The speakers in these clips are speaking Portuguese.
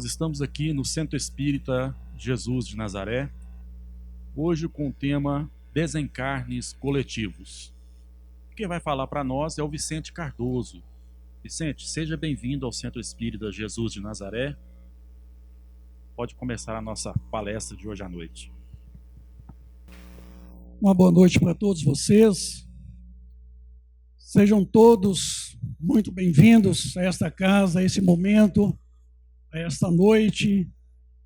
estamos aqui no Centro Espírita Jesus de Nazaré, hoje com o tema Desencarnes Coletivos. Quem vai falar para nós é o Vicente Cardoso. Vicente, seja bem-vindo ao Centro Espírita Jesus de Nazaré. Pode começar a nossa palestra de hoje à noite. Uma boa noite para todos vocês. Sejam todos muito bem-vindos a esta casa, a esse momento, a esta noite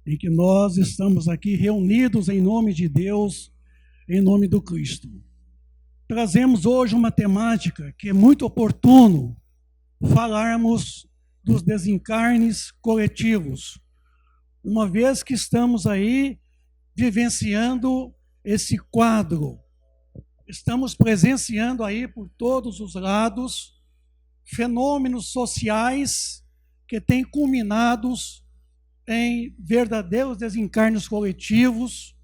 em que nós estamos aqui reunidos em nome de Deus, em nome do Cristo. Trazemos hoje uma temática que é muito oportuno falarmos dos desencarnes coletivos, uma vez que estamos aí vivenciando esse quadro. Estamos presenciando aí por todos os lados fenômenos sociais que têm culminado em verdadeiros desencarnes coletivos,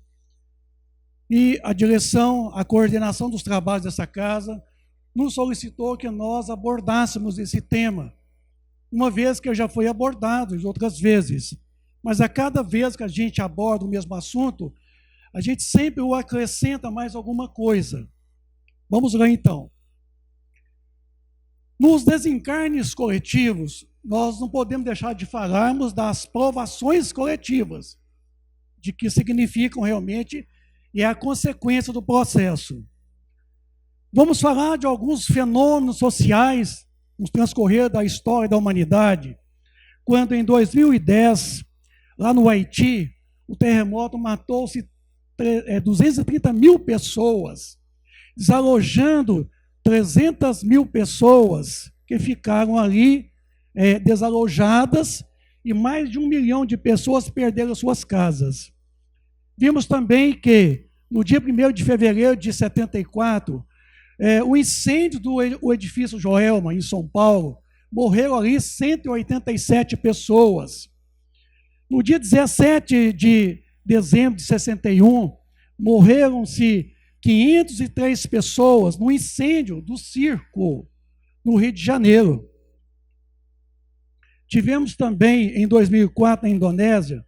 e a direção, a coordenação dos trabalhos dessa casa nos solicitou que nós abordássemos esse tema, uma vez que já foi abordado de outras vezes, mas a cada vez que a gente aborda o mesmo assunto, a gente sempre o acrescenta mais alguma coisa. Vamos lá então. Nos desencarnes coletivos, nós não podemos deixar de falarmos das provações coletivas, de que significam realmente e é a consequência do processo. Vamos falar de alguns fenômenos sociais no transcorrer da história da humanidade, quando em 2010, lá no Haiti, o terremoto matou-se 230 mil pessoas, desalojando 300 mil pessoas que ficaram ali desalojadas, e mais de 1 milhão de pessoas perderam suas casas. Vimos também que, no dia 1º de fevereiro de 74, o incêndio do edifício Joelma, em São Paulo, morreram ali 187 pessoas. No dia 17 de dezembro de 61, morreram-se 503 pessoas no incêndio do circo, no Rio de Janeiro. Tivemos também, em 2004, na Indonésia,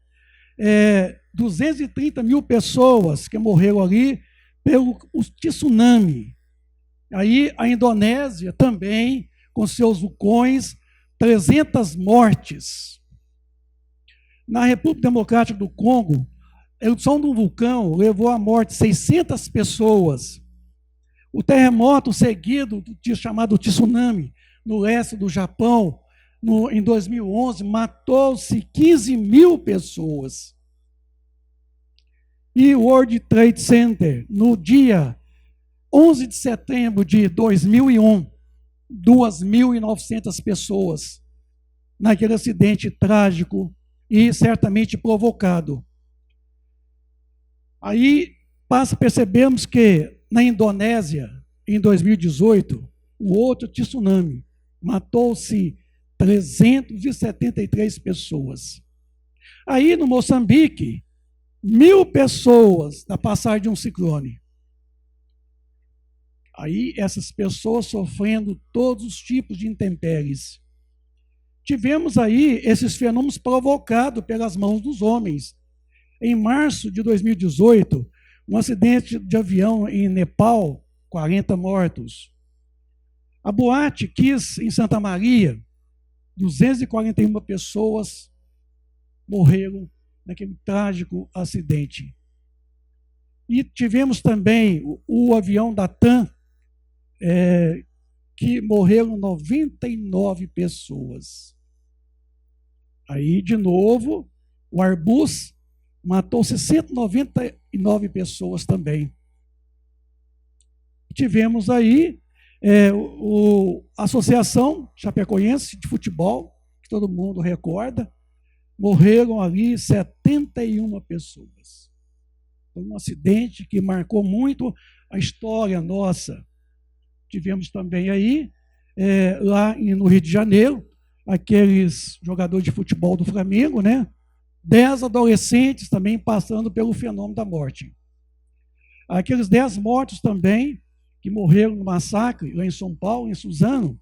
230 mil pessoas que morreram ali pelo tsunami. Aí a Indonésia também, com seus vulcões, 300 mortes. Na República Democrática do Congo, a erupção do vulcão levou à morte 600 pessoas. O terremoto seguido do chamado tsunami no leste do Japão, em 2011, matou-se 15 mil pessoas. E o World Trade Center, no dia 11 de setembro de 2001, 2.900 pessoas naquele acidente trágico e certamente provocado. Aí percebemos que na Indonésia, em 2018, o outro tsunami matou-se 373 pessoas. Aí no Moçambique, 1.000 pessoas na passagem de um ciclone. Aí essas pessoas sofrendo todos os tipos de intempéries. Tivemos aí esses fenômenos provocados pelas mãos dos homens. Em março de 2018, um acidente de avião em Nepal, 40 mortos. A Boate Kiss, em Santa Maria, 241 pessoas morreram naquele trágico acidente. E tivemos também o avião da TAM, que morreram 99 pessoas. Aí, de novo, o Airbus matou-se 199 pessoas também. Tivemos aí a Associação Chapecoense de Futebol, que todo mundo recorda, morreram ali 71 pessoas. Foi um acidente que marcou muito a história nossa. Tivemos também aí, lá no Rio de Janeiro, aqueles jogadores de futebol do Flamengo, né? 10 adolescentes também passando pelo fenômeno da morte. Aqueles 10 mortos também, que morreram no massacre lá em São Paulo, em Suzano.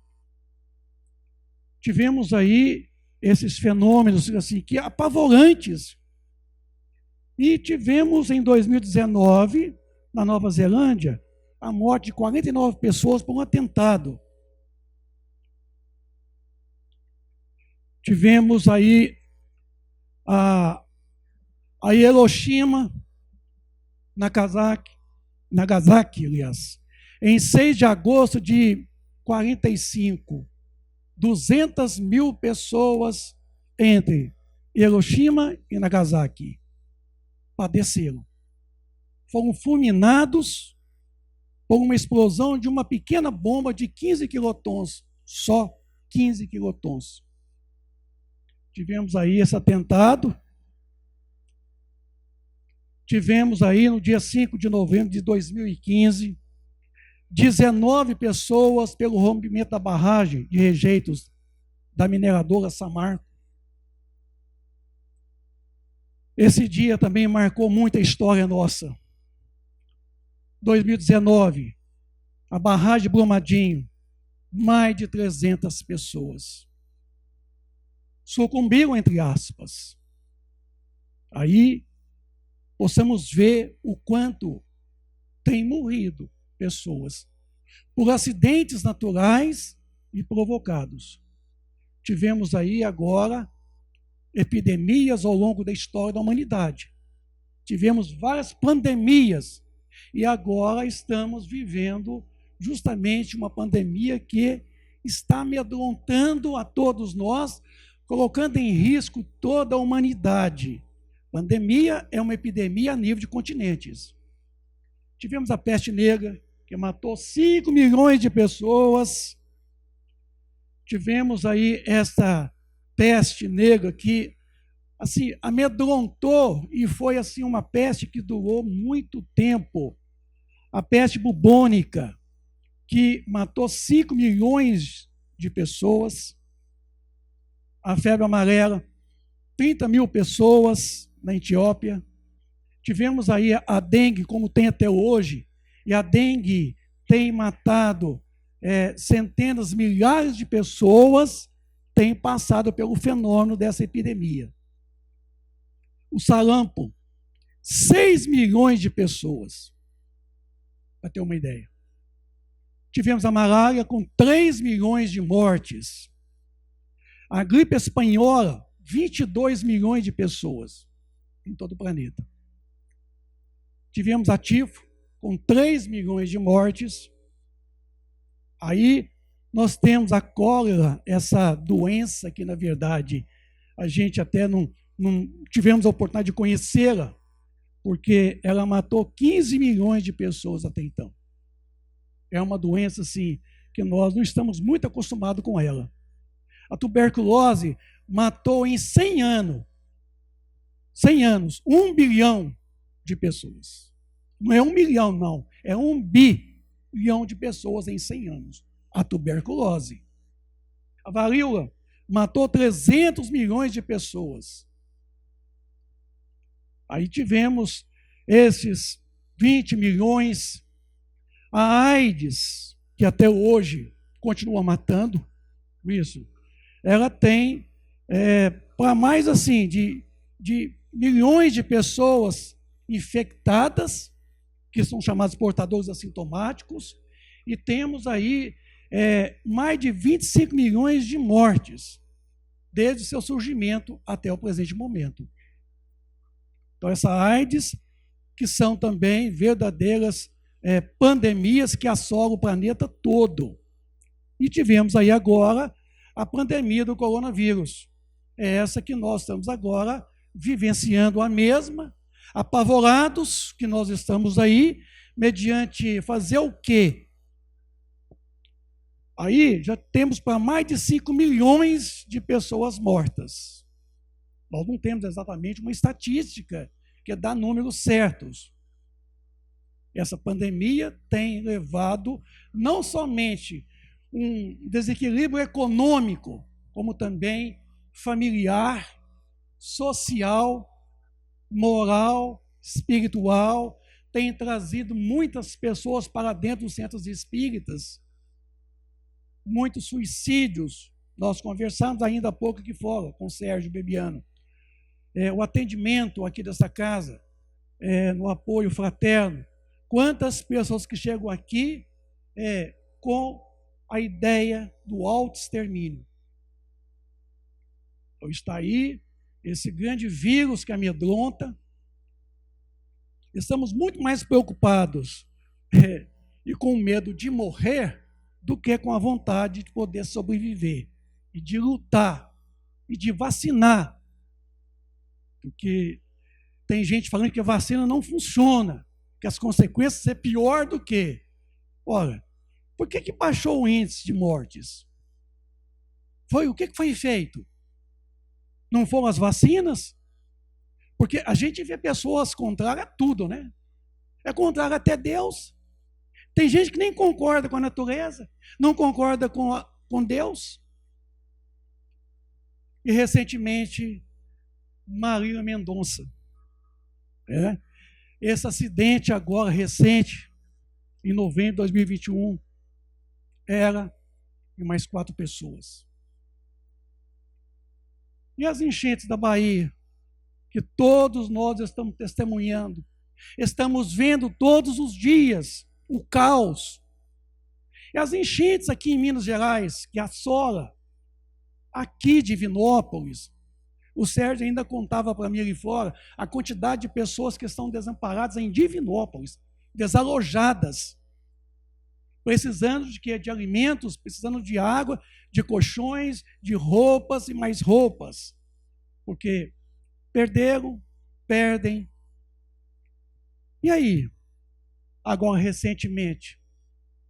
Tivemos aí esses fenômenos assim, que apavorantes. E tivemos em 2019, na Nova Zelândia, a morte de 49 pessoas por um atentado. Tivemos aí a Hiroshima, Nagasaki, aliás, em 6 de agosto de 45, 200 mil pessoas entre Hiroshima e Nagasaki padeceram. Foram fulminados por uma explosão de uma pequena bomba de 15 quilotons, só 15 quilotons. Tivemos aí esse atentado. Tivemos aí no dia 5 de novembro de 2015, 19 pessoas pelo rompimento da barragem de rejeitos da mineradora Samarco. Esse dia também marcou muita história nossa. 2019, a barragem Brumadinho, mais de 300 pessoas sucumbiram, entre aspas. Aí possamos ver o quanto tem morrido pessoas por acidentes naturais e provocados. Tivemos aí agora epidemias ao longo da história da humanidade. Tivemos várias pandemias e agora estamos vivendo justamente uma pandemia que está amedrontando a todos nós, colocando em risco toda a humanidade. Pandemia é uma epidemia a nível de continentes. Tivemos a peste negra, que matou 5 milhões de pessoas. Tivemos aí essa peste negra que assim amedrontou e foi assim uma peste que durou muito tempo. A peste bubônica, que matou 5 milhões de pessoas. A febre amarela, 30 mil pessoas na Etiópia. Tivemos aí a dengue, como tem até hoje, e a dengue tem matado centenas, milhares de pessoas, tem passado pelo fenômeno dessa epidemia. O sarampo, 6 milhões de pessoas, para ter uma ideia. Tivemos a malária com 3 milhões de mortes. A gripe espanhola, 22 milhões de pessoas em todo o planeta. Tivemos a tifo, com 3 milhões de mortes. Aí nós temos a cólera, essa doença que, na verdade, a gente até não tivemos a oportunidade de conhecê-la, porque ela matou 15 milhões de pessoas até então. É uma doença, assim, que nós não estamos muito acostumados com ela. A tuberculose matou em 100 anos, 1 bilhão de pessoas. Não é 1 milhão, não. É 1 bilhão de pessoas em 100 anos. A tuberculose. A varíola matou 300 milhões de pessoas. Aí tivemos esses 20 milhões. A AIDS, que até hoje continua matando, isso, ela tem para mais assim de milhões de pessoas infectadas, que são chamados portadores assintomáticos, e temos aí mais de 25 milhões de mortes, desde o seu surgimento até o presente momento. Então, essa AIDS, que são também verdadeiras pandemias que assolam o planeta todo. E tivemos aí agora a pandemia do coronavírus. É essa que nós estamos agora vivenciando a mesma, apavorados que nós estamos aí, mediante fazer o quê? Aí já temos para mais de 5 milhões de pessoas mortas. Nós não temos exatamente uma estatística que dá números certos. Essa pandemia tem levado não somente um desequilíbrio econômico, como também familiar, social, moral, espiritual, tem trazido muitas pessoas para dentro dos centros espíritas, muitos suicídios Nós conversamos ainda há pouco aqui fora com o Sérgio Bebiano. O atendimento aqui dessa casa, no apoio fraterno. Quantas pessoas que chegam aqui com a ideia do autoextermínio. Então está aí esse grande vírus que amedronta. Estamos muito mais preocupados e com medo de morrer do que com a vontade de poder sobreviver e de lutar e de vacinar. Porque tem gente falando que a vacina não funciona, que as consequências são pior do que. Ora, por que baixou o índice de mortes? O que foi feito? Não foram as vacinas? Porque a gente vê pessoas contrárias a tudo, né? É contrário até Deus. Tem gente que nem concorda com a natureza, não concorda com Deus. E recentemente, Marília Mendonça. Esse acidente agora recente, em novembro de 2021, ela e mais 4 pessoas. E as enchentes da Bahia, que todos nós estamos testemunhando, estamos vendo todos os dias o caos. E as enchentes aqui em Minas Gerais, que assola aqui de Divinópolis. O Sérgio ainda contava para mim ali fora a quantidade de pessoas que estão desamparadas em Divinópolis, desalojadas, precisando de quê? De alimentos, precisando de água, de colchões, de roupas e mais roupas. Porque perderam, perdem. E aí? Agora, recentemente,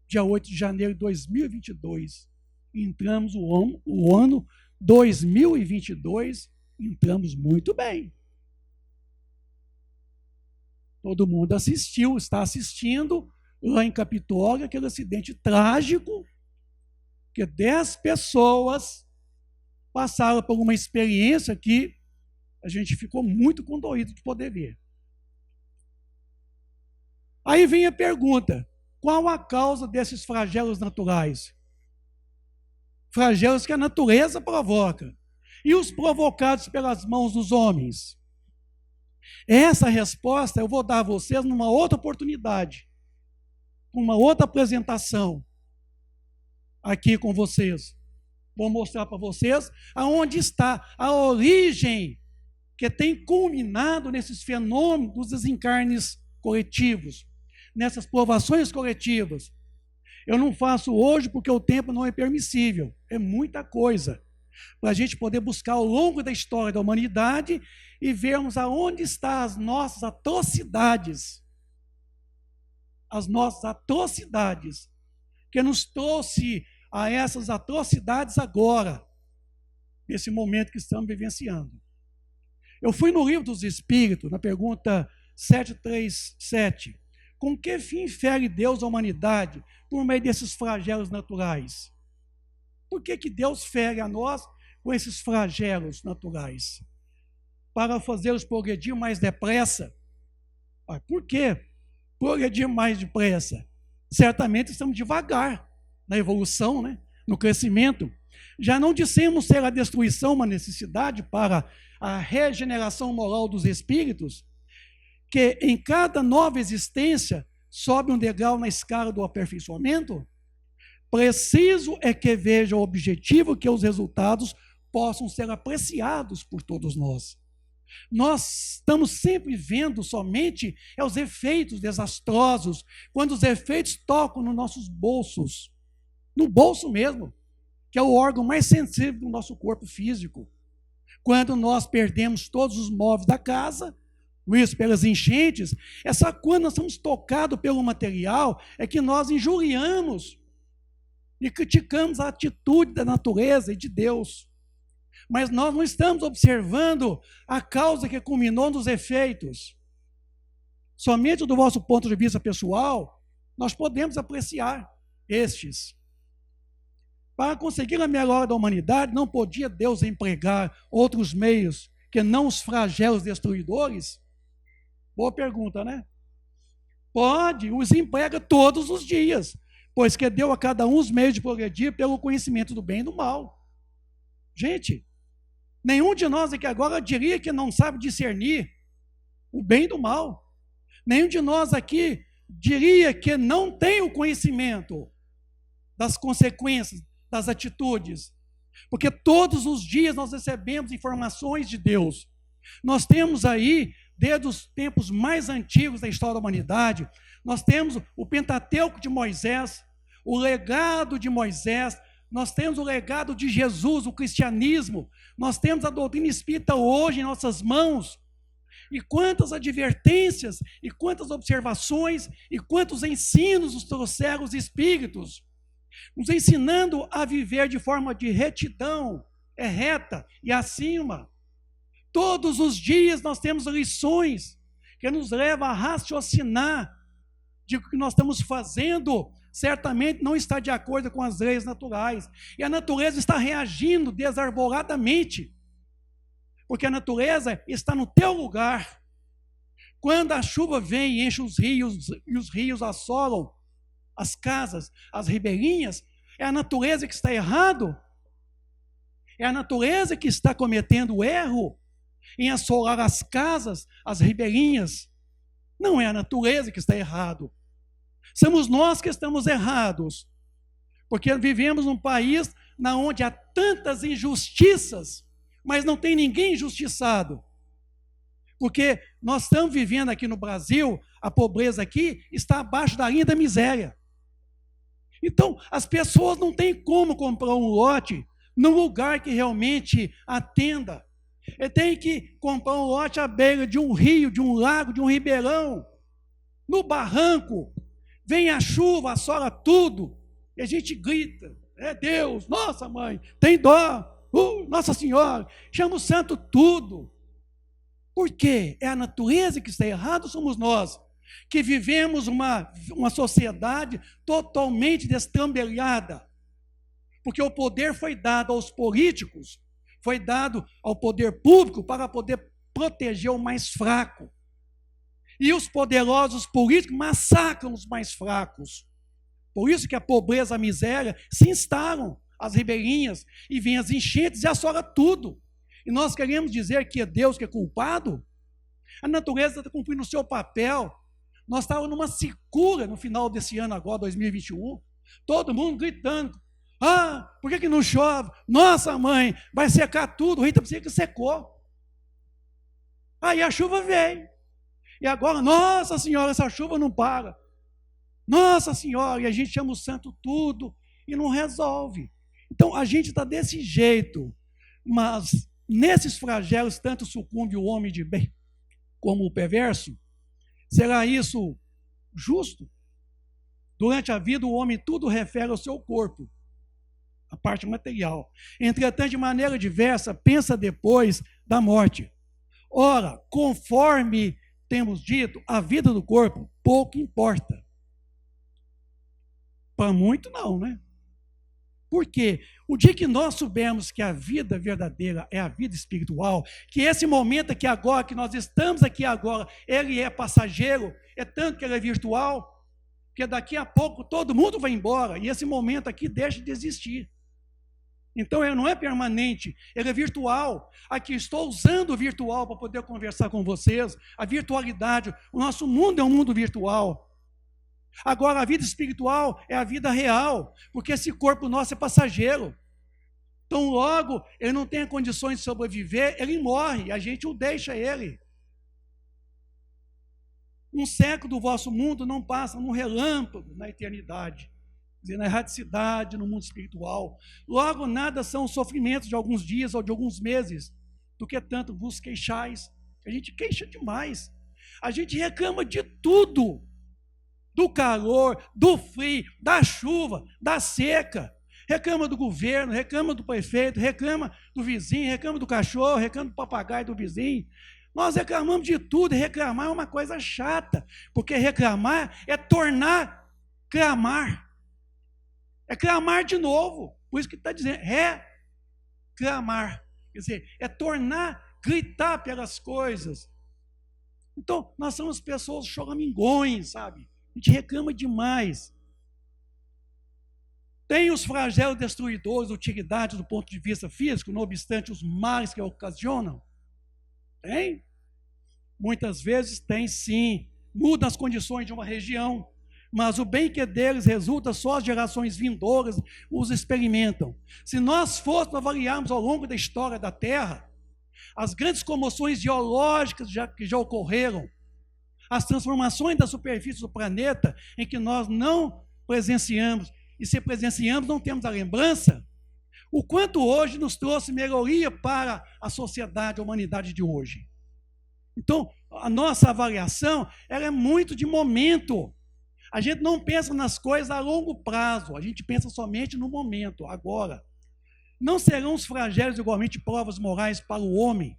dia 8 de janeiro de 2022, entramos o ano 2022, entramos muito bem. Todo mundo assistiu, está assistindo lá em Capitólio, aquele acidente trágico, que 10 pessoas passaram por uma experiência que a gente ficou muito condoído de poder ver. Aí vem a pergunta: qual a causa desses flagelos naturais? Flagelos que a natureza provoca. E os provocados pelas mãos dos homens? Essa resposta eu vou dar a vocês numa outra oportunidade, uma outra apresentação aqui com vocês. Vou mostrar para vocês aonde está a origem que tem culminado nesses fenômenos dos desencarnes coletivos, nessas provações coletivas. Eu não faço hoje porque o tempo não é permissível, é muita coisa, para a gente poder buscar ao longo da história da humanidade e vermos aonde estão as nossas atrocidades, que nos trouxe a essas atrocidades agora, nesse momento que estamos vivenciando. Eu fui no Livro dos Espíritos, na pergunta 737, com que fim fere Deus a humanidade por meio desses flagelos naturais? Por que Deus fere a nós com esses flagelos naturais? Para fazê-los progredir mais depressa. Por quê? Progredir mais depressa. Certamente estamos devagar na evolução, né? No crescimento. Já não dissemos ser a destruição uma necessidade para a regeneração moral dos espíritos, que em cada nova existência sobe um degrau na escala do aperfeiçoamento? Preciso é que veja o objetivo, que os resultados possam ser apreciados por todos nós. Nós estamos sempre vendo somente os efeitos desastrosos, quando os efeitos tocam nos nossos bolsos, no bolso mesmo, que é o órgão mais sensível do nosso corpo físico. Quando nós perdemos todos os móveis da casa, isso pelas enchentes, quando nós somos tocados pelo material, é que nós injuriamos e criticamos a atitude da natureza e de Deus. Mas nós não estamos observando a causa que culminou nos efeitos. Somente do vosso ponto de vista pessoal, nós podemos apreciar estes. Para conseguir a melhora da humanidade, não podia Deus empregar outros meios que não os flagelos destruidores? Boa pergunta, né? Pode, os emprega todos os dias, pois que deu a cada um os meios de progredir pelo conhecimento do bem e do mal. Gente, nenhum de nós aqui agora diria que não sabe discernir o bem do mal. Nenhum de nós aqui diria que não tem o conhecimento das consequências, das atitudes. Porque todos os dias nós recebemos informações de Deus. Nós temos aí, desde os tempos mais antigos da história da humanidade, nós temos o Pentateuco de Moisés, o legado de Moisés, nós temos o legado de Jesus, o cristianismo, nós temos a doutrina espírita hoje em nossas mãos. E quantas advertências, e quantas observações, e quantos ensinos nos trouxeram os espíritos, nos ensinando a viver de forma de retidão, reta e acima. Todos os dias nós temos lições que nos levam a raciocinar de que o que nós estamos fazendo certamente não está de acordo com as leis naturais. E a natureza está reagindo desarvoradamente, porque a natureza está no teu lugar. Quando a chuva vem e enche os rios, e os rios assolam as casas, as ribeirinhas, é a natureza que está errado? É a natureza que está cometendo o erro em assolar as casas, as ribeirinhas? Não é a natureza que está errado. Somos nós que estamos errados, porque vivemos num país onde há tantas injustiças, mas não tem ninguém injustiçado. Porque nós estamos vivendo aqui no Brasil, a pobreza aqui está abaixo da linha da miséria. Então, as pessoas não têm como comprar um lote num lugar que realmente atenda. Ele tem que comprar um lote à beira de um rio, de um lago, de um ribeirão, no barranco. Vem a chuva, assola tudo, e a gente grita: é Deus, nossa mãe, tem dó, Nossa Senhora, chama o santo tudo. Por quê? É a natureza que está errada ou somos nós, que vivemos uma sociedade totalmente destrambelhada? Porque o poder foi dado aos políticos, foi dado ao poder público para poder proteger o mais fraco. E os poderosos políticos massacram os mais fracos. Por isso que a pobreza, a miséria se instalam, as ribeirinhas, e vêm as enchentes e assola tudo. E nós queremos dizer que é Deus que é culpado? A natureza está cumprindo o seu papel. Nós estávamos numa secura no final desse ano agora, 2021, todo mundo gritando: ah, por que não chove? Nossa mãe, vai secar tudo. O Rio Itapecerica que secou. Aí a chuva veio. E agora, Nossa Senhora, essa chuva não para. Nossa Senhora, e a gente chama o santo tudo e não resolve. Então a gente está desse jeito, mas nesses flagelos tanto sucumbe o homem de bem como o perverso. Será isso justo? Durante a vida o homem tudo refere ao seu corpo, a parte material. Entretanto, de maneira diversa, pensa depois da morte. Ora, conforme temos dito, a vida do corpo pouco importa. Para muito não, né? Porque o dia que nós soubermos que a vida verdadeira é a vida espiritual, que esse momento aqui agora, que nós estamos aqui agora, ele é passageiro, é tanto que ele é virtual, que daqui a pouco todo mundo vai embora, e esse momento aqui deixa de existir. Então ele não é permanente, ele é virtual. Aqui estou usando o virtual para poder conversar com vocês, a virtualidade, o nosso mundo é um mundo virtual. Agora a vida espiritual é a vida real, porque esse corpo nosso é passageiro. Então logo ele não tem condições de sobreviver, ele morre, a gente o deixa ele. Um século do vosso mundo não passa num relâmpago na eternidade. Quer dizer, na erraticidade, no mundo espiritual. Logo, nada são os sofrimentos de alguns dias ou de alguns meses, do que tanto vos queixais. A gente queixa demais. A gente reclama de tudo. Do calor, do frio, da chuva, da seca. Reclama do governo, reclama do prefeito, reclama do vizinho, reclama do cachorro, reclama do papagaio do vizinho. Nós reclamamos de tudo, e reclamar é uma coisa chata, porque reclamar é tornar clamar. É clamar de novo, por isso que está dizendo, reclamar. Quer dizer, é tornar, gritar pelas coisas. Então, nós somos pessoas choramingões, sabe? A gente reclama demais. Tem os flagelos destruidores, utilidade do ponto de vista físico, não obstante os males que ocasionam? Tem? Muitas vezes tem sim. Muda as condições de uma região, mas o bem que deles resulta, só as gerações vindouras os experimentam. Se nós fôssemos avaliarmos ao longo da história da Terra, as grandes comoções geológicas que já ocorreram, as transformações da superfície do planeta em que nós não presenciamos, e se presenciamos não temos a lembrança, o quanto hoje nos trouxe melhoria para a sociedade, a humanidade de hoje. Então, a nossa avaliação ela é muito de momento. A gente não pensa nas coisas a longo prazo, a gente pensa somente no momento, agora. Não serão os flagelos igualmente provas morais para o homem?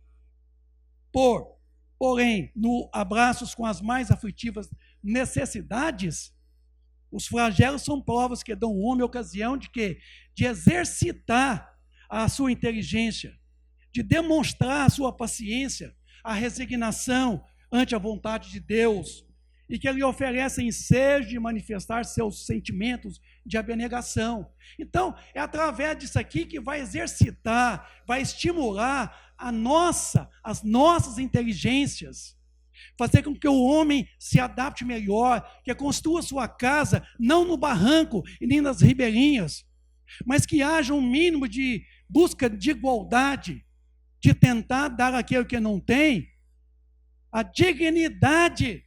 Porém, no abraços com as mais aflitivas necessidades, os flagelos são provas que dão ao homem a ocasião de quê? De exercitar a sua inteligência, de demonstrar a sua paciência, a resignação ante a vontade de Deus, e que ele oferece ensejo de manifestar seus sentimentos de abnegação. Então, é através disso aqui que vai exercitar, vai estimular as nossas inteligências, fazer com que o homem se adapte melhor, que construa sua casa, não no barranco e nem nas ribeirinhas, mas que haja um mínimo de busca de igualdade, de tentar dar àquele que não tem a dignidade,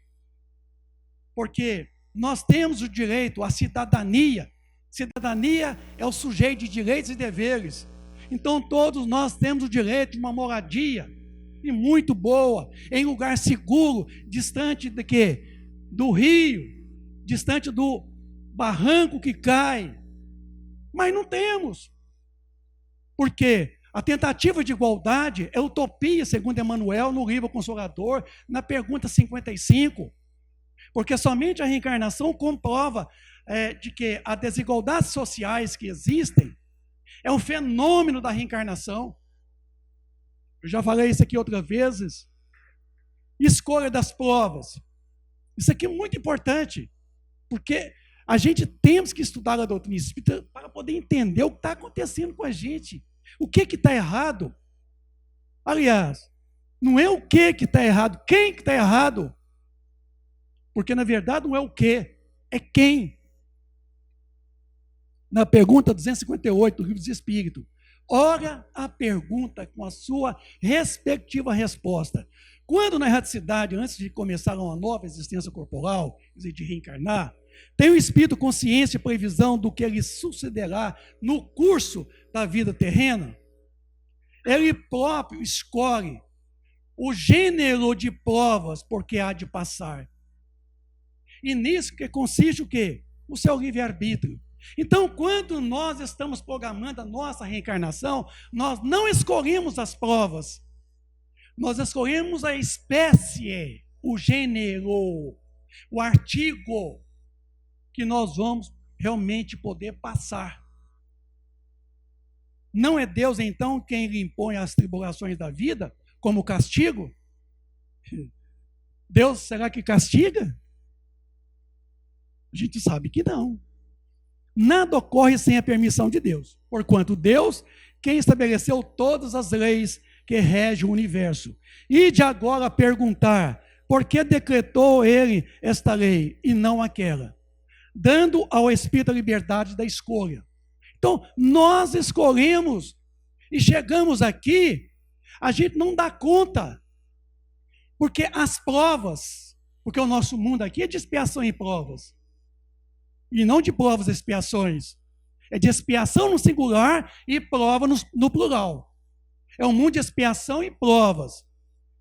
porque nós temos o direito à cidadania. Cidadania é o sujeito de direitos e deveres. Então todos nós temos o direito de uma moradia, e muito boa, em lugar seguro, distante de quê? Do rio, distante do barranco que cai. Mas não temos. Por quê? A tentativa de igualdade é utopia, segundo Emmanuel, no livro Consolador, na pergunta 55. Porque somente a reencarnação comprova de que as desigualdades sociais que existem é um fenômeno da reencarnação. Eu já falei isso aqui outras vezes. Escolha das provas. Isso aqui é muito importante, porque a gente temos que estudar a doutrina espírita para poder entender o que está acontecendo com a gente. O que está errado? Aliás, não é o que está errado, quem que está errado? Porque, na verdade, não é o que, é quem. Na pergunta 258 do Livro dos Espíritos, ora a pergunta com a sua respectiva resposta. Quando na erraticidade, antes de começar uma nova existência corporal, quer dizer, de reencarnar, tem o espírito consciência e previsão do que lhe sucederá no curso da vida terrena? Ele próprio escolhe o gênero de provas porque há de passar. E nisso que consiste o quê? O seu livre-arbítrio. Então, quando nós estamos programando a nossa reencarnação, nós não escolhemos as provas, nós escolhemos a espécie, o gênero, o artigo que nós vamos realmente poder passar. Não é Deus, então, quem lhe impõe as tribulações da vida como castigo? Deus, será que castiga? A gente sabe que não. Nada ocorre sem a permissão de Deus, porquanto Deus, quem estabeleceu todas as leis que regem o universo. E de agora perguntar, por que decretou ele esta lei e não aquela? Dando ao Espírito a liberdade da escolha. Então, nós escolhemos e chegamos aqui, a gente não dá conta, porque as provas, porque o nosso mundo aqui é de expiação e provas, e não de provas e expiações, é de expiação no singular e prova no plural. É um mundo de expiação e provas.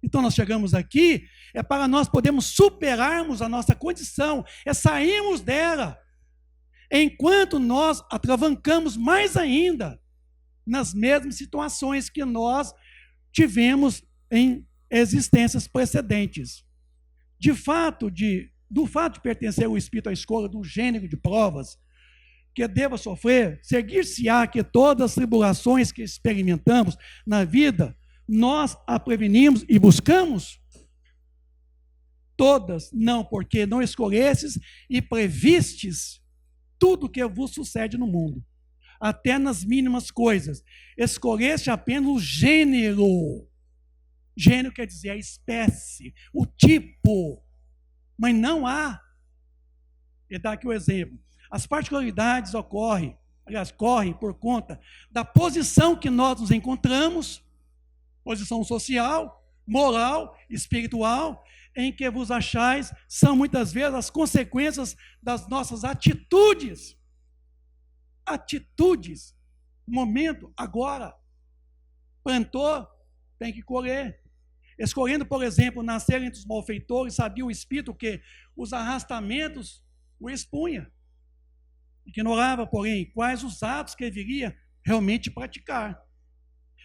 Então nós chegamos aqui, é para nós podermos superarmos a nossa condição, é sairmos dela, enquanto nós atravancamos mais ainda nas mesmas situações que nós tivemos em existências precedentes. Do fato de pertencer o espírito à escola do gênero de provas que deva sofrer, seguir-se-á que todas as tribulações que experimentamos na vida, nós a prevenimos e buscamos? Todas, não, porque não escolhestes e previstes tudo que vos sucede no mundo. até nas mínimas coisas. Escolheste apenas o gênero. Gênero quer dizer a espécie, o tipo. Mas não há. Ele dá aqui o exemplo. As particularidades correm por conta da posição que nós nos encontramos, posição social, moral, espiritual, em que vos achais, são muitas vezes as consequências das nossas atitudes. Atitudes. Momento, agora. Plantou, tem que colher. Escolhendo, por exemplo, nascer entre os malfeitores, sabia o Espírito que os arrastamentos o expunha. Ignorava, porém, quais os atos que ele viria realmente praticar.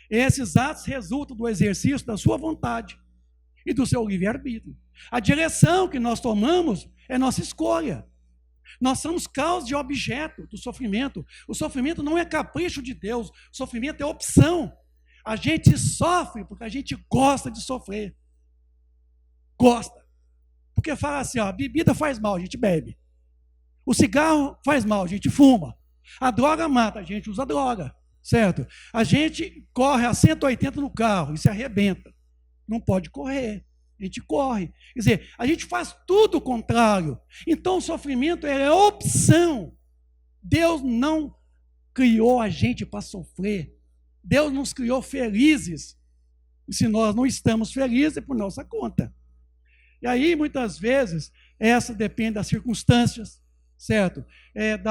Esses atos resultam do exercício da sua vontade e do seu livre-arbítrio. A direção que nós tomamos é nossa escolha. Nós somos causa de objeto do sofrimento. O sofrimento não é capricho de Deus, o sofrimento é opção. A gente sofre porque a gente gosta de sofrer. Gosta. Porque fala assim, ó, a bebida faz mal, a gente bebe. O cigarro faz mal, a gente fuma. A droga mata, a gente usa droga. Certo? A gente corre a 180 no carro e se arrebenta. Não pode correr. A gente corre. Quer dizer, a gente faz tudo o contrário. Então o sofrimento é opção. Deus não criou a gente para sofrer. Deus nos criou felizes. E se nós não estamos felizes, é por nossa conta. E aí, muitas vezes, essa depende das circunstâncias, certo?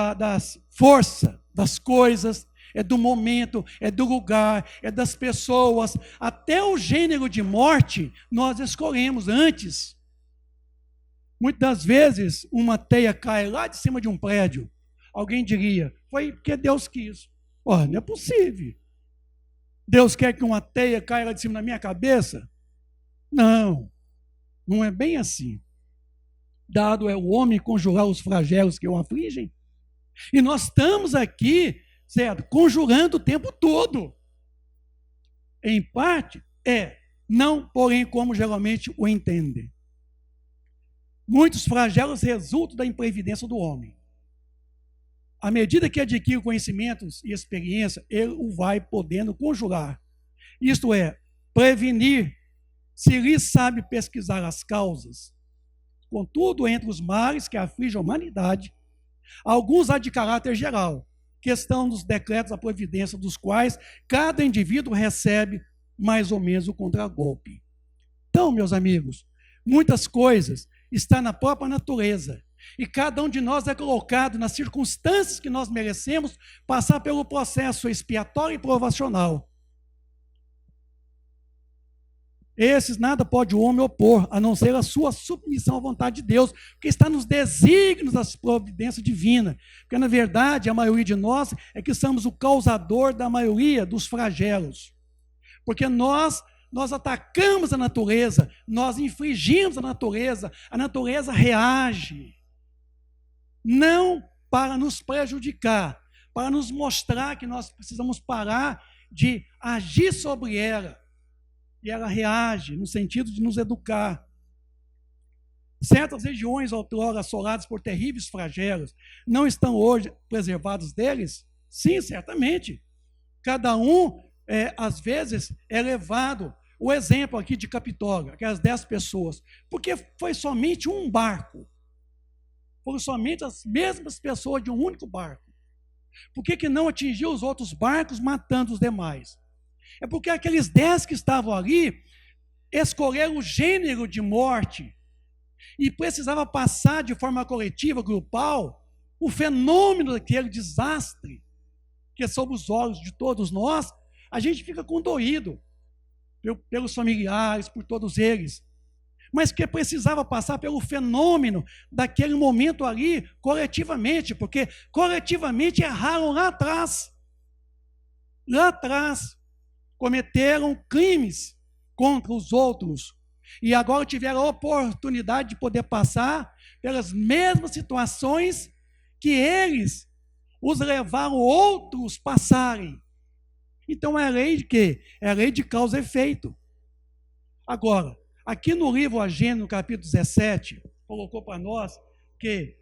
Das forças, das coisas, é do momento, é do lugar, é das pessoas. Até o gênero de morte nós escolhemos antes. Muitas vezes, uma teia cai lá de cima de um prédio. Alguém diria, foi porque Deus quis. Não é possível. Deus quer que uma teia caia lá de cima da minha cabeça? Não, não é bem assim. Dado é o homem conjurar os flagelos que o afligem. E nós estamos aqui, certo, conjurando o tempo todo. Em parte, não, porém, como geralmente o entendem. Muitos flagelos resultam da imprevidência do homem. À medida que adquire conhecimentos e experiência, ele o vai podendo conjurar. Isto é, prevenir, se lhe sabe pesquisar as causas. Contudo, entre os males que afligem a humanidade, alguns há de caráter geral, questão dos decretos da providência, dos quais cada indivíduo recebe mais ou menos o contragolpe. Então, meus amigos, muitas coisas estão na própria natureza. E cada um de nós é colocado nas circunstâncias que nós merecemos passar pelo processo expiatório e provacional. Esses nada pode o homem opor, a não ser a sua submissão à vontade de Deus, porque está nos desígnios da providência divina. Porque, na verdade, a maioria de nós é que somos o causador da maioria dos flagelos. Porque nós atacamos a natureza, nós infligimos a natureza reage. Não para nos prejudicar, para nos mostrar que nós precisamos parar de agir sobre ela. E ela reage no sentido de nos educar. Certas regiões outrora assoladas por terríveis flagelos não estão hoje preservadas deles? Sim, certamente. Cada um, às vezes, é levado. O exemplo aqui de Capitólio, aquelas 10 pessoas, porque foi somente um barco. Foram somente as mesmas pessoas de um único barco. Por que não atingiu os outros barcos, matando os demais? É porque aqueles 10 que estavam ali escolheram o gênero de morte e precisava passar de forma coletiva, grupal, o fenômeno daquele desastre, que é sob os olhos de todos nós, a gente fica condoído pelos familiares, por todos eles. Mas que precisava passar pelo fenômeno daquele momento ali, coletivamente, porque coletivamente erraram lá atrás. Lá atrás, cometeram crimes contra os outros. E agora tiveram a oportunidade de poder passar pelas mesmas situações que eles os levaram outros passarem. Então é a lei de quê? É a lei de causa e efeito. Agora, aqui no livro Agênero, no capítulo 17, colocou para nós que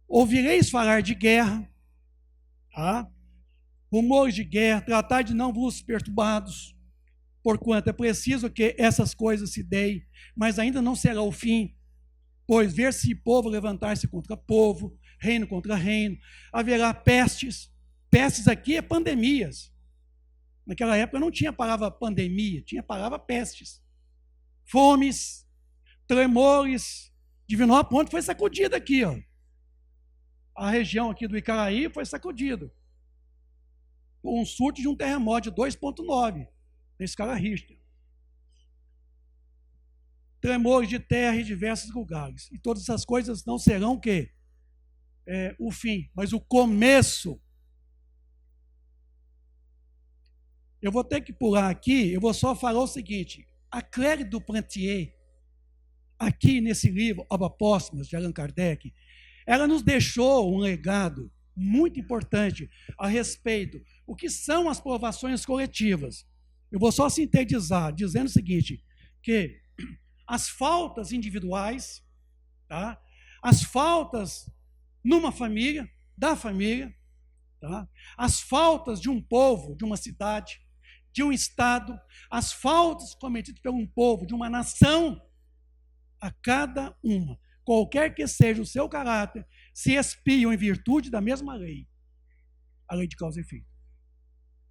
ouvireis falar de guerra, tá? rumores de guerra, tratar de não vos perturbados, porquanto é preciso que essas coisas se deem, mas ainda não será o fim, pois ver-se povo levantar-se contra povo, reino contra reino, haverá pestes. Pestes aqui é pandemias. Naquela época não tinha a palavra pandemia, tinha a palavra pestes. Fomes, tremores. Divinópolis foi sacudida aqui, ó. A região aqui do Icaraí foi sacudida por um surto de um terremoto de 2,9 na escala Richter. Tremores de terra em diversos lugares. E todas essas coisas não serão o quê? O fim, mas o começo. Eu vou ter que pular aqui, eu vou só falar o seguinte: a Claire Duplantier, aqui nesse livro, Obras Póstumas, de Allan Kardec, ela nos deixou um legado muito importante a respeito do que são as provações coletivas. Eu vou só sintetizar, dizendo o seguinte, que as faltas individuais, tá? As faltas numa família, da família, tá? As faltas de um povo, de uma cidade, de um estado, as faltas cometidas por um povo, de uma nação, a cada uma, qualquer que seja o seu caráter, se expiam em virtude da mesma lei, a lei de causa e efeito.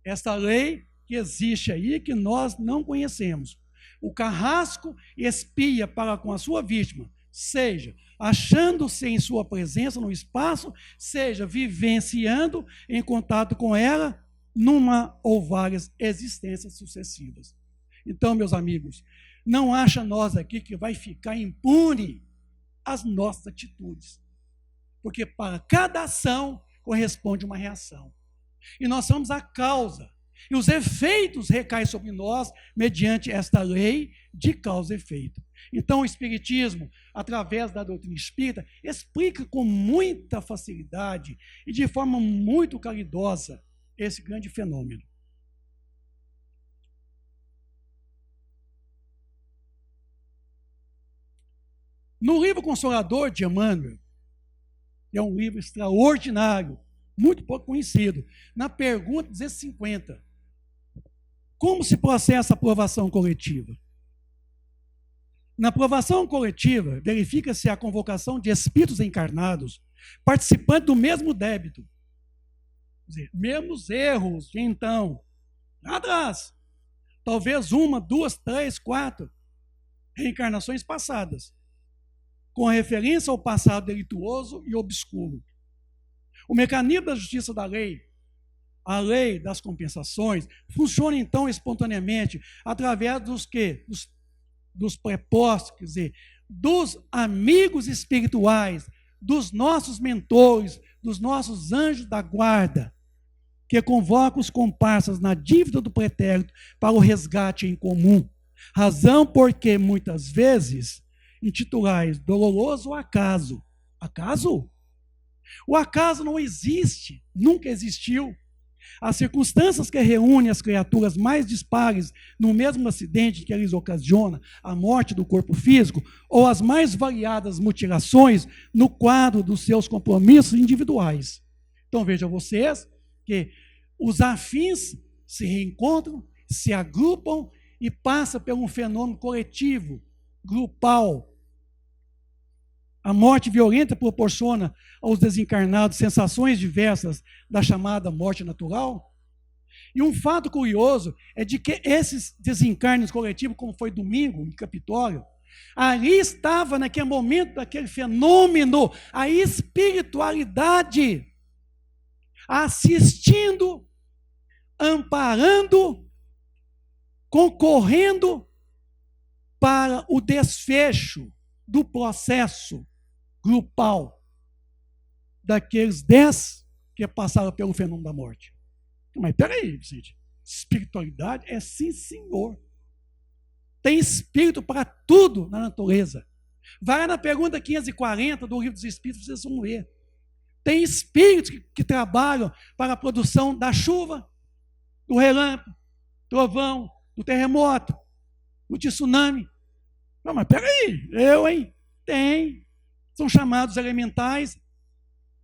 Essa lei que existe aí, que nós não conhecemos. O carrasco expia para com a sua vítima, seja achando-se em sua presença no espaço, seja vivenciando em contato com ela, numa ou várias existências sucessivas. Então, meus amigos, não acha nós aqui que vai ficar impune as nossas atitudes, porque para cada ação corresponde uma reação. E nós somos a causa, e os efeitos recaem sobre nós mediante esta lei de causa e efeito. Então, o Espiritismo, através da doutrina espírita, explica com muita facilidade e de forma muito caridosa esse grande fenômeno. No livro Consolador de Emmanuel, que é um livro extraordinário, muito pouco conhecido, na pergunta 250, como se processa a aprovação coletiva? Na aprovação coletiva, verifica-se a convocação de espíritos encarnados, participantes do mesmo débito, mesmos erros de então, lá atrás, talvez 1, 2, 3, 4 reencarnações passadas, com referência ao passado delituoso e obscuro. O mecanismo da justiça da lei, a lei das compensações, funciona então espontaneamente através dos prepostos, quer dizer, dos amigos espirituais, dos nossos mentores, dos nossos anjos da guarda, que convocam os comparsas na dívida do pretérito para o resgate em comum. Razão porque, muitas vezes, intitulais doloroso acaso. Acaso? O acaso não existe, nunca existiu. As circunstâncias que reúnem as criaturas mais dispares no mesmo acidente que lhes ocasiona a morte do corpo físico, ou as mais variadas mutilações no quadro dos seus compromissos individuais. Então vejam vocês que os afins se reencontram, se agrupam e passam por um fenômeno coletivo, grupal. A morte violenta proporciona aos desencarnados sensações diversas da chamada morte natural. E um fato curioso é de que esses desencarnes coletivos, como foi domingo, em Capitólio, ali estava, naquele momento, daquele fenômeno, a espiritualidade assistindo, amparando, concorrendo para o desfecho do processo grupal daqueles 10 que passaram pelo fenômeno da morte. Mas peraí, Vicente, espiritualidade é sim, senhor. Tem espírito para tudo na natureza. Vai na pergunta 540 do Livro dos Espíritos, vocês vão ver. Tem espíritos que trabalham para a produção da chuva, do relâmpago, trovão, do terremoto, do tsunami. Não, mas peraí, hein? Tem. São chamados elementais,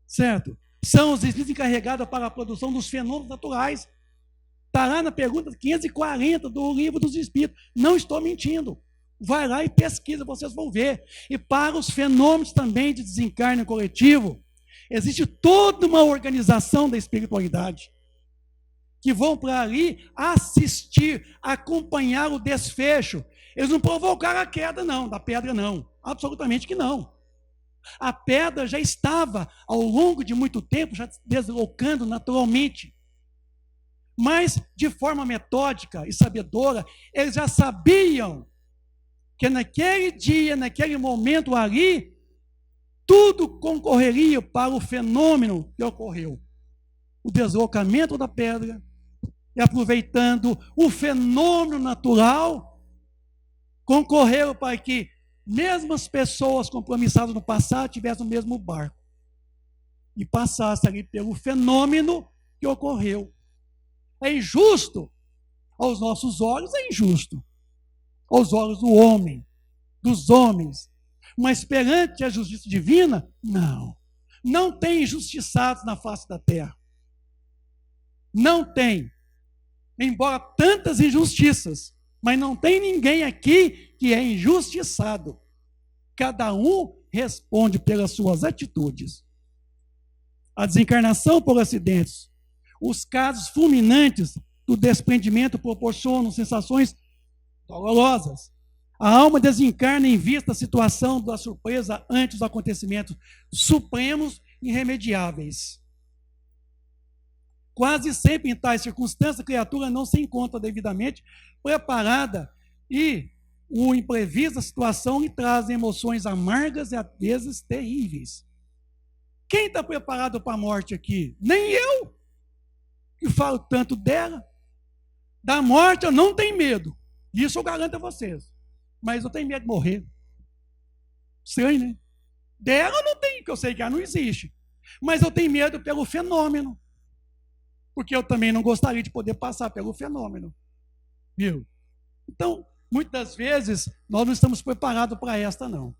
certo? são os espíritos encarregados para a produção dos fenômenos naturais. Está lá na pergunta 540 do Livro dos Espíritos. Não estou mentindo. Vai lá e pesquisa, vocês vão ver. E para os fenômenos também de desencarne coletivo, existe toda uma organização da espiritualidade, que vão para ali assistir, acompanhar o desfecho. Eles não provocaram a queda, não, da pedra, não. Absolutamente que não. A pedra já estava, ao longo de muito tempo, já se deslocando naturalmente. Mas, de forma metódica e sabedora, eles já sabiam que naquele dia, naquele momento ali, tudo concorreria para o fenômeno que ocorreu. O deslocamento da pedra, e aproveitando o fenômeno natural, concorreram para que mesmo as pessoas compromissadas no passado tivessem o mesmo barco e passassem ali pelo fenômeno que ocorreu. É injusto aos nossos olhos, é injusto aos olhos do homem, dos homens, mas perante a justiça divina, não tem injustiçados na face da terra, não tem, embora tantas injustiças, mas não tem ninguém aqui que é injustiçado. Cada um responde pelas suas atitudes. A desencarnação por acidentes, os casos fulminantes do desprendimento proporcionam sensações dolorosas. A alma desencarna em vista da situação da surpresa ante os acontecimentos supremos e irremediáveis. Quase sempre em tais circunstâncias, a criatura não se encontra devidamente preparada e o imprevisto da situação lhe traz emoções amargas e às vezes terríveis. Quem está preparado para a morte aqui? Nem eu, que falo tanto dela. Da morte eu não tenho medo. Isso eu garanto a vocês. Mas eu tenho medo de morrer. Estranho, né? Dela eu não tenho, porque eu sei que ela não existe. Mas eu tenho medo pelo fenômeno. Porque eu também não gostaria de poder passar pelo fenômeno. Viu? Então, muitas vezes, nós não estamos preparados para esta, não.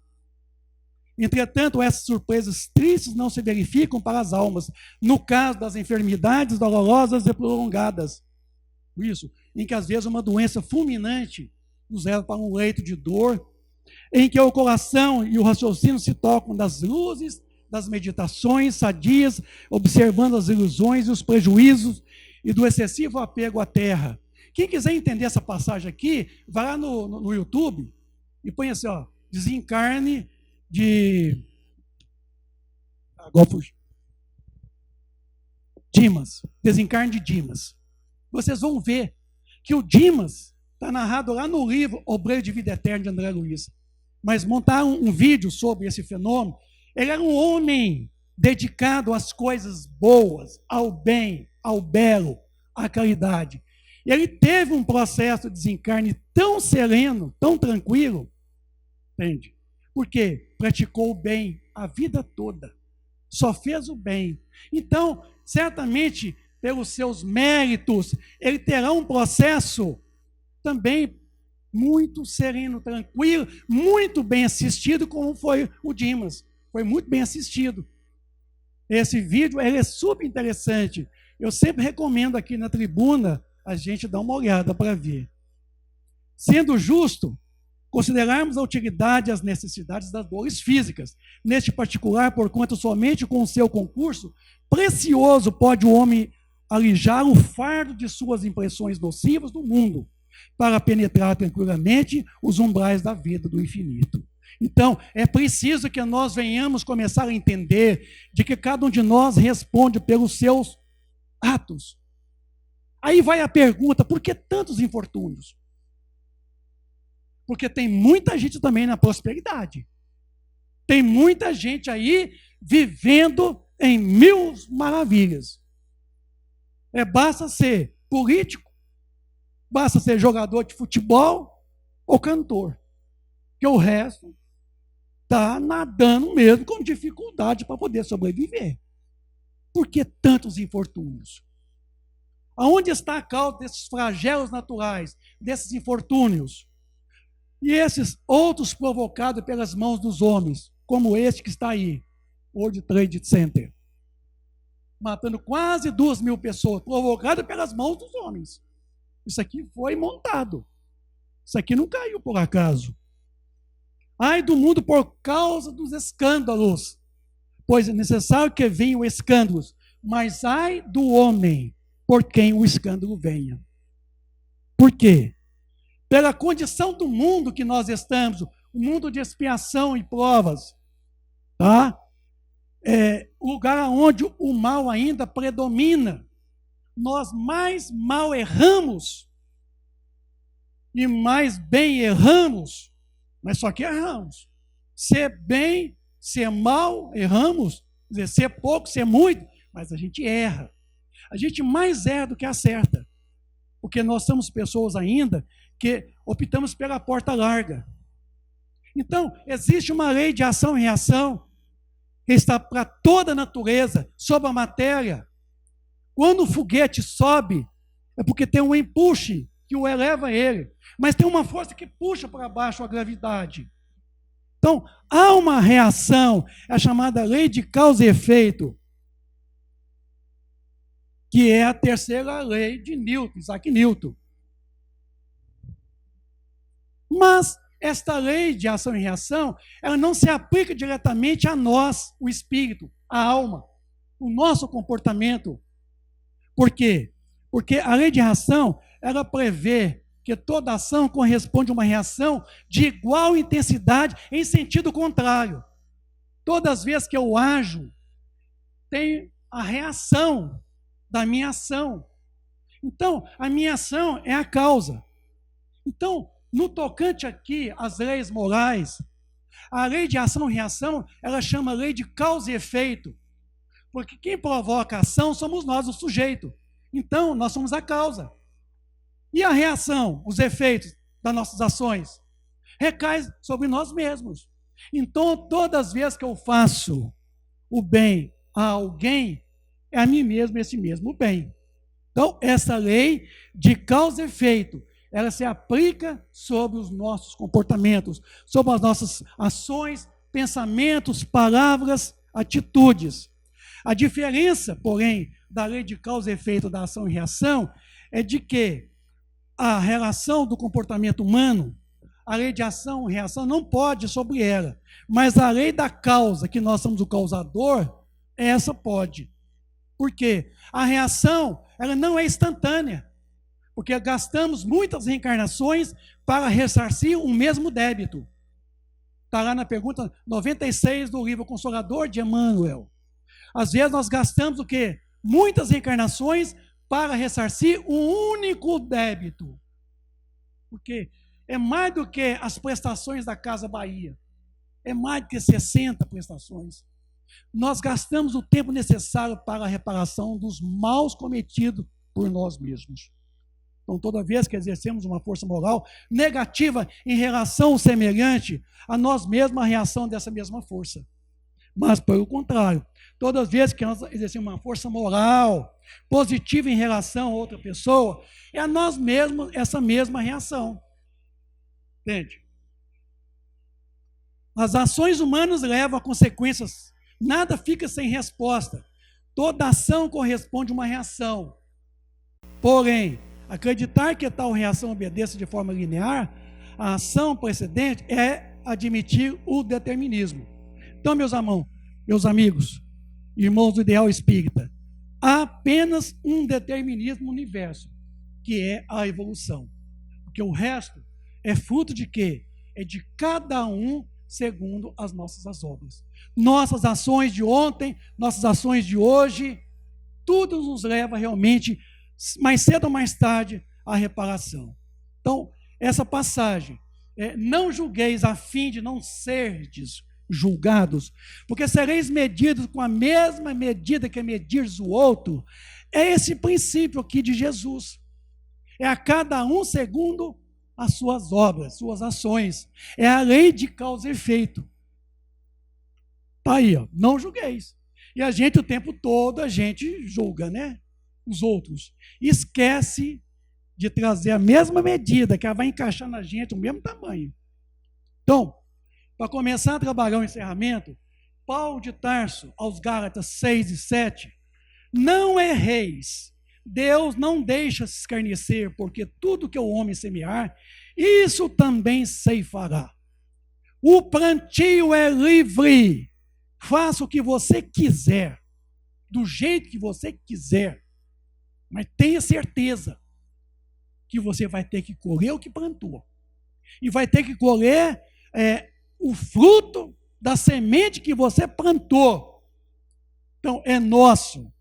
Entretanto, essas surpresas tristes não se verificam para as almas, no caso das enfermidades dolorosas e prolongadas. Isso, em que às vezes uma doença fulminante nos leva para um leito de dor, em que o coração e o raciocínio se tocam das luzes, das meditações sadias, observando as ilusões e os prejuízos e do excessivo apego à terra. Quem quiser entender essa passagem aqui, vai lá no YouTube e põe assim, ó, desencarne de Dimas, desencarne de Dimas. Vocês vão ver que o Dimas está narrado lá no livro Obreiro de Vida Eterna de André Luiz. Mas montaram um vídeo sobre esse fenômeno. Ele era um homem dedicado às coisas boas, ao bem, ao belo, à caridade. E ele teve um processo de desencarne tão sereno, tão tranquilo, entende? Porque praticou o bem a vida toda, só fez o bem. Então, certamente, pelos seus méritos, ele terá um processo também muito sereno, tranquilo, muito bem assistido, como foi o Dimas. Foi muito bem assistido. Esse vídeo ele é super interessante. Eu sempre recomendo aqui na tribuna a gente dar uma olhada para ver. Sendo justo, considerarmos a utilidade e as necessidades das dores físicas. Neste particular, porquanto somente com o seu concurso precioso pode o homem alijar o fardo de suas impressões nocivas no mundo, para penetrar tranquilamente os umbrais da vida do infinito. Então, é preciso que nós venhamos começar a entender de que cada um de nós responde pelos seus atos. Aí vai a pergunta, por que tantos infortúnios? Porque tem muita gente também na prosperidade. Tem muita gente aí vivendo em mil maravilhas. Basta ser político, basta ser jogador de futebol ou cantor. Que o resto está nadando mesmo com dificuldade para poder sobreviver. Por que tantos infortúnios? Aonde está a causa desses flagelos naturais, desses infortúnios? E esses outros provocados pelas mãos dos homens, como este que está aí, World Trade Center. matando quase 2.000 pessoas, provocado pelas mãos dos homens. Isso aqui foi montado. Isso aqui não caiu por acaso. Ai do mundo por causa dos escândalos, pois é necessário que venham escândalos, mas ai do homem por quem o escândalo venha. Por quê? Pela condição do mundo que nós estamos, um mundo de expiação e provas, tá? Lugar onde o mal ainda predomina. Nós mais mal erramos e mais bem erramos, mas só que erramos. Ser bem, ser mal, erramos. Quer dizer, ser pouco, ser muito, mas a gente erra. A gente mais erra do que acerta, porque nós somos pessoas ainda que optamos pela porta larga. Então, existe uma lei de ação e reação que está para toda a natureza, sobre a matéria. Quando o foguete sobe, é porque tem um empuxe que o eleva ele, mas tem uma força que puxa para baixo a gravidade. Então, há uma reação, é a chamada lei de causa e efeito, que é a terceira lei de Newton, Isaac Newton. Mas esta lei de ação e reação, ela não se aplica diretamente a nós, o espírito, a alma, o nosso comportamento. Por quê? Porque a lei de reação, ela prevê que toda ação corresponde a uma reação de igual intensidade em sentido contrário. Todas as vezes que eu ajo, tem a reação da minha ação. Então, a minha ação é a causa. Então, no tocante aqui às leis morais, a lei de ação e reação, ela chama lei de causa e efeito. Porque quem provoca a ação somos nós, o sujeito. Então, nós somos a causa. E a reação, os efeitos das nossas ações, recai sobre nós mesmos. Então, todas as vezes que eu faço o bem a alguém, é a mim mesmo esse mesmo bem. Então, essa lei de causa e efeito, ela se aplica sobre os nossos comportamentos, sobre as nossas ações, pensamentos, palavras, atitudes. A diferença, porém, da lei de causa e efeito da ação e reação é de que a relação do comportamento humano, a lei de ação e reação não pode sobre ela, mas a lei da causa, que nós somos o causador, essa pode. Por quê? A reação, ela não é instantânea, porque gastamos muitas reencarnações para ressarcir um mesmo débito. Está lá na pergunta 96 do livro Consolador de Emmanuel. Às vezes nós gastamos o quê? Muitas reencarnações para ressarcir um único débito. Porque é mais do que as prestações da Casa Bahia. É mais do que 60 prestações. Nós gastamos o tempo necessário para a reparação dos maus cometidos por nós mesmos. Então, toda vez que exercemos uma força moral negativa em relação ao semelhante, a nós mesmos a reação dessa mesma força. Mas, pelo contrário, todas as vezes que nós exercemos uma força moral positiva em relação a outra pessoa, é a nós mesmos essa mesma reação. Entende? As ações humanas levam a consequências. Nada fica sem resposta. Toda ação corresponde a uma reação. Porém, acreditar que tal reação obedeça de forma linear à ação precedente é admitir o determinismo. Então, meus amigos, irmãos do ideal espírita, há apenas um determinismo no universo, que é a evolução. Porque o resto é fruto de quê? É de cada um segundo as nossas obras. Nossas ações de ontem, nossas ações de hoje, tudo nos leva realmente, mais cedo ou mais tarde, à reparação. Então, essa passagem, não julgueis a fim de não serdes julgados, porque sereis medidos com a mesma medida que medires o outro. É esse princípio aqui de Jesus. É a cada um segundo as suas obras, suas ações. É a lei de causa e efeito. Está aí, ó, não julgueis. E a gente, o tempo todo, a gente julga, né? Os outros. Esquece de trazer a mesma medida, que ela vai encaixar na gente, o mesmo tamanho. Então, para começar a trabalhar o encerramento, Paulo de Tarso, aos Gálatas 6 e 7, Não erreis. Deus não deixa se escarnecer, porque tudo que o homem semear, isso também ceifará. O plantio é livre. Faça o que você quiser, do jeito que você quiser, mas tenha certeza que você vai ter que colher o que plantou. E vai ter que colher o fruto da semente que você plantou. Então, é nosso.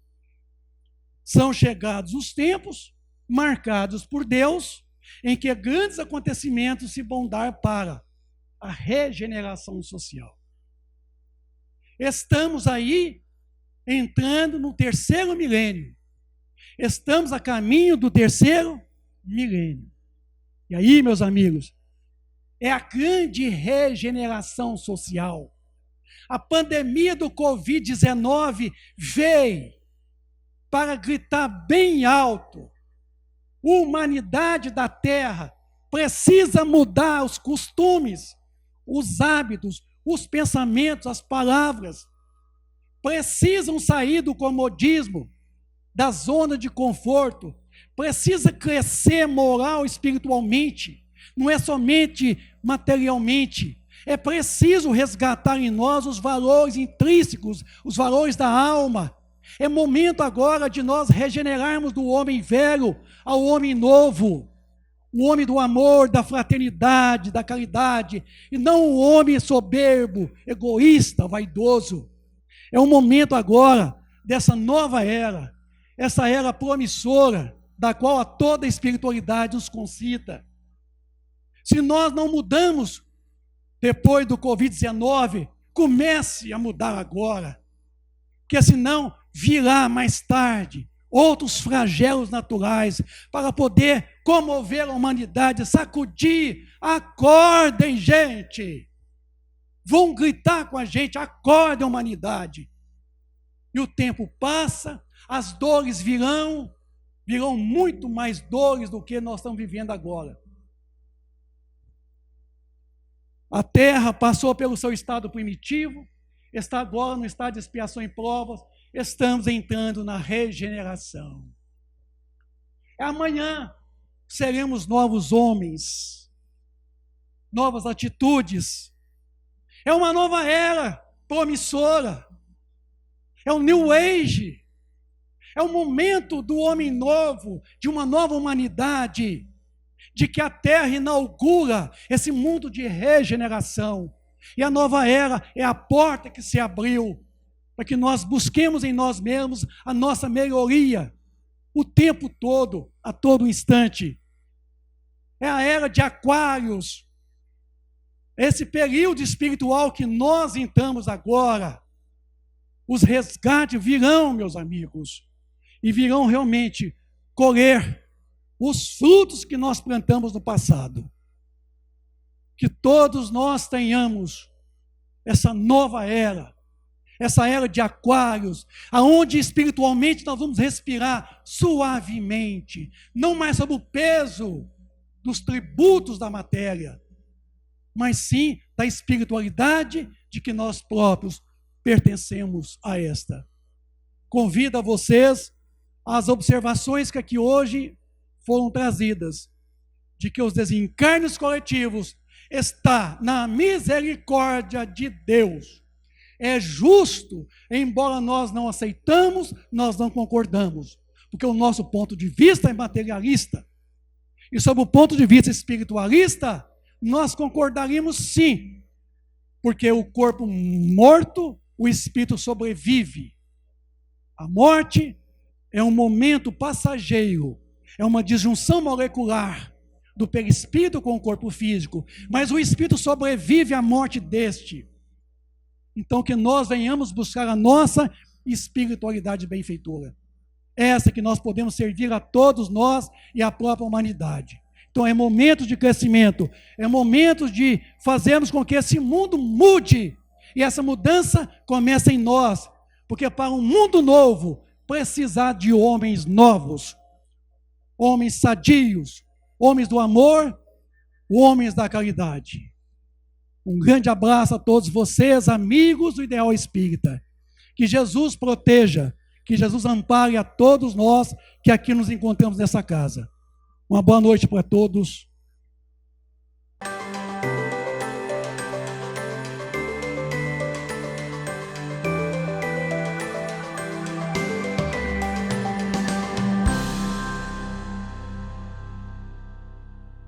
São chegados os tempos marcados por Deus, em que grandes acontecimentos se vão dar para a regeneração social. Estamos aí entrando no terceiro milênio. Estamos a caminho do terceiro milênio. E aí, meus amigos, é a grande regeneração social. A pandemia do Covid-19 veio para gritar bem alto. A humanidade da Terra precisa mudar os costumes, os hábitos, os pensamentos, as palavras. Precisam sair do comodismo, da zona de conforto. Precisa crescer moral e espiritualmente. Não é somente materialmente. É preciso resgatar em nós os valores intrínsecos, os valores da alma. É momento agora de nós regenerarmos do homem velho ao homem novo. O homem do amor, da fraternidade, da caridade, e não o homem soberbo, egoísta, vaidoso. É o momento agora dessa nova era, essa era promissora, da qual a toda a espiritualidade nos concita. Se nós não mudamos depois do Covid-19, comece a mudar agora, porque senão virá mais tarde outros flagelos naturais para poder comover a humanidade, sacudir. Acordem, gente! Vão gritar com a gente, acordem, humanidade! E o tempo passa, as dores virão muito mais dores do que nós estamos vivendo agora. A terra passou pelo seu estado primitivo, está agora no estado de expiação e provas, estamos entrando na regeneração. Amanhã seremos novos homens, novas atitudes. É uma nova era promissora. É o New Age. É o momento do homem novo, de uma nova humanidade, de que a Terra inaugura esse mundo de regeneração. E a nova era é a porta que se abriu para que nós busquemos em nós mesmos a nossa melhoria o tempo todo, a todo instante. É a era de Aquários, esse período espiritual que nós entramos agora. Os resgates virão, meus amigos, e virão realmente colher os frutos que nós plantamos no passado. Que todos nós tenhamos essa nova era, essa era de Aquários, aonde espiritualmente nós vamos respirar suavemente, não mais sob o peso dos tributos da matéria, mas sim da espiritualidade de que nós próprios pertencemos a esta. Convido a vocês às observações que aqui hoje foram trazidas, de que os desencarnes coletivos está na misericórdia de Deus. É justo, embora nós não aceitamos, nós não concordamos, porque o nosso ponto de vista é materialista. E sob o ponto de vista espiritualista, nós concordaríamos sim, porque o corpo morto, o espírito sobrevive. A morte é um momento passageiro, é uma disjunção molecular do perispírito com o corpo físico, mas o espírito sobrevive à morte deste. Então que nós venhamos buscar a nossa espiritualidade benfeitora, essa que nós podemos servir a todos nós e à própria humanidade. Então é momento de crescimento, é momento de fazermos com que esse mundo mude, e essa mudança começa em nós, porque para um mundo novo, precisar de homens novos, homens sadios, homens do amor, homens da caridade. Um grande abraço a todos vocês, amigos do Ideal Espírita. Que Jesus proteja, Que Jesus ampare a todos nós que aqui nos encontramos nessa casa. Uma boa noite para todos.